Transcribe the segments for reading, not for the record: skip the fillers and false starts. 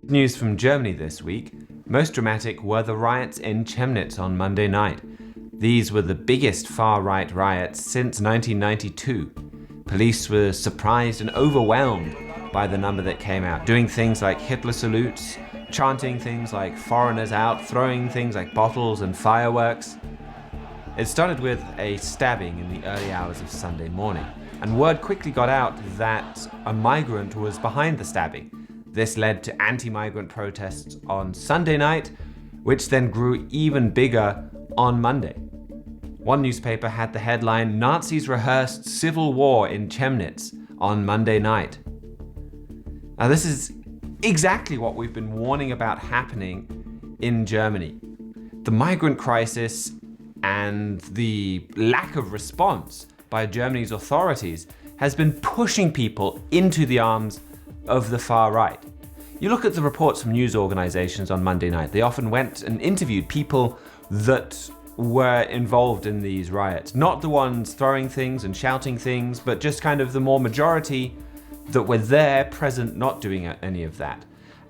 News from Germany this week. Most dramatic were the riots in Chemnitz on Monday night. These were the biggest far-right riots since 1992. Police were surprised and overwhelmed by the number that came out, doing things like Hitler salutes, chanting things like "foreigners out," throwing things like bottles and fireworks. It started with a stabbing in the early hours of Sunday morning, and word quickly got out that a migrant was behind the stabbing. This led to anti-migrant protests on Sunday night, which then grew even bigger on Monday. One newspaper had the headline, "Nazis rehearsed civil war in Chemnitz on Monday night." Now this is exactly what we've been warning about happening in Germany. The migrant crisis and the lack of response by Germany's authorities has been pushing people into the arms of the far right. You look at the reports from news organizations on Monday night. They often went and interviewed people that were involved in these riots. Not the ones throwing things and shouting things, but just kind of the more majority that were there, present, not doing any of that.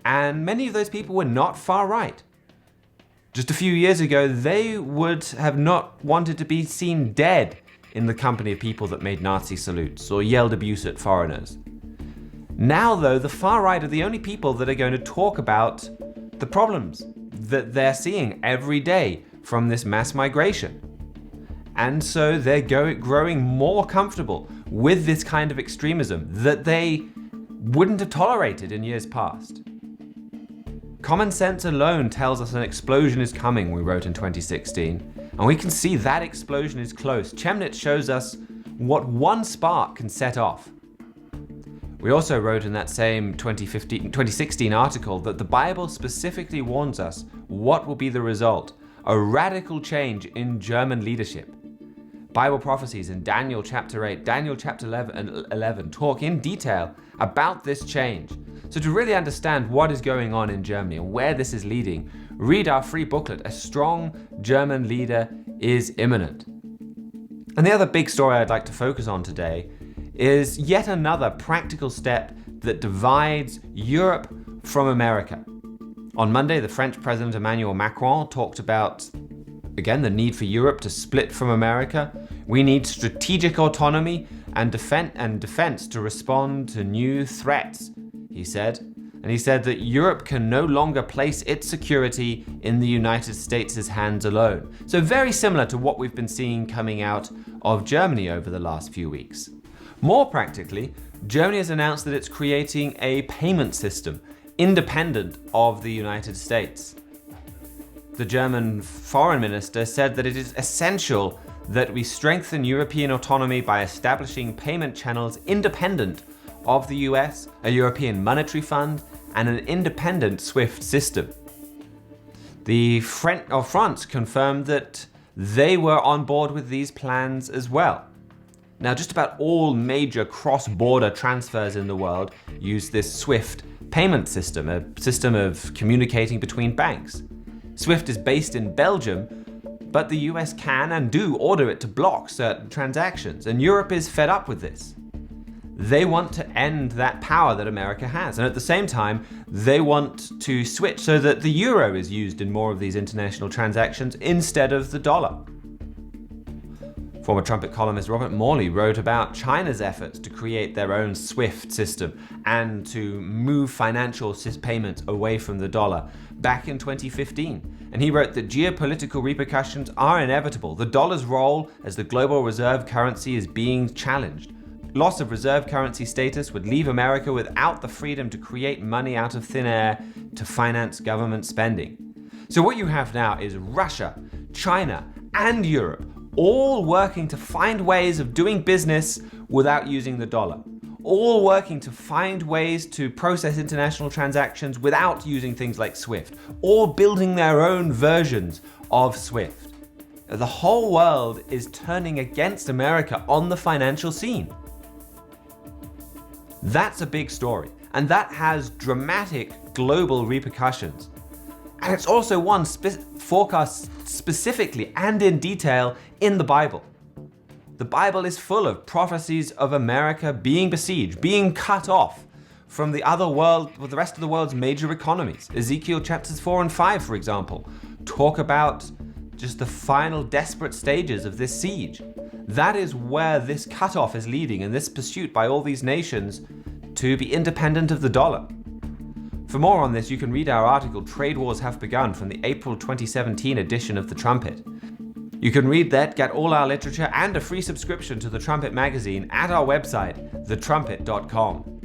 And many of those people were not far right. Just a few years ago, they would have not wanted to be seen dead in the company of people that made Nazi salutes or yelled abuse at foreigners. Now though, the far right are the only people that are going to talk about the problems that they're seeing every day from this mass migration. And so they're growing more comfortable with this kind of extremism that they wouldn't have tolerated in years past. Common sense alone tells us an explosion is coming, we wrote in 2016. And we can see that explosion is close. Chemnitz shows us what one spark can set off. We also wrote in that same 2016 article that the Bible specifically warns us what will be the result: a radical change in German leadership. Bible prophecies in Daniel chapter 8, Daniel chapter 11 talk in detail about this change. So to really understand what is going on in Germany and where this is leading, read our free booklet, A Strong German Leader is Imminent. And the other big story I'd like to focus on today is yet another practical step that divides Europe from America. On Monday, the French President Emmanuel Macron talked about, again, the need for Europe to split from America. We need strategic autonomy and defense to respond to new threats, he said. And he said that Europe can no longer place its security in the United States' hands alone. So very similar to what we've been seeing coming out of Germany over the last few weeks. More practically, Germany has announced that it's creating a payment system independent of the United States. The German foreign minister said that it is essential that we strengthen European autonomy by establishing payment channels independent of the US, a European monetary fund, and an independent SWIFT system. France confirmed that they were on board with these plans as well. Now, just about all major cross-border transfers in the world use this SWIFT payment system, a system of communicating between banks. SWIFT is based in Belgium, but the US can and do order it to block certain transactions, and Europe is fed up with this. They want to end that power that America has, and at the same time, they want to switch so that the euro is used in more of these international transactions instead of the dollar. Former Trumpet columnist Robert Morley wrote about China's efforts to create their own SWIFT system and to move financial payments away from the dollar back in 2015. And he wrote that geopolitical repercussions are inevitable. The dollar's role as the global reserve currency is being challenged. Loss of reserve currency status would leave America without the freedom to create money out of thin air to finance government spending. So what you have now is Russia, China, and Europe all working to find ways of doing business without using the dollar. All working to find ways to process international transactions without using things like SWIFT. All building their own versions of SWIFT. The whole world is turning against America on the financial scene. That's a big story, and that has dramatic global repercussions. And it's also one forecast specifically and in detail in the Bible. The Bible is full of prophecies of America being besieged, being cut off from the other world, with the rest of the world's major economies. Ezekiel chapters 4 and 5, for example, talk about just the final desperate stages of this siege. That is where this cutoff is leading, in this pursuit by all these nations to be independent of the dollar. For more on this, you can read our article, Trade Wars Have Begun, from the April 2017 edition of The Trumpet. You can read that, get all our literature, and a free subscription to The Trumpet magazine at our website, thetrumpet.com.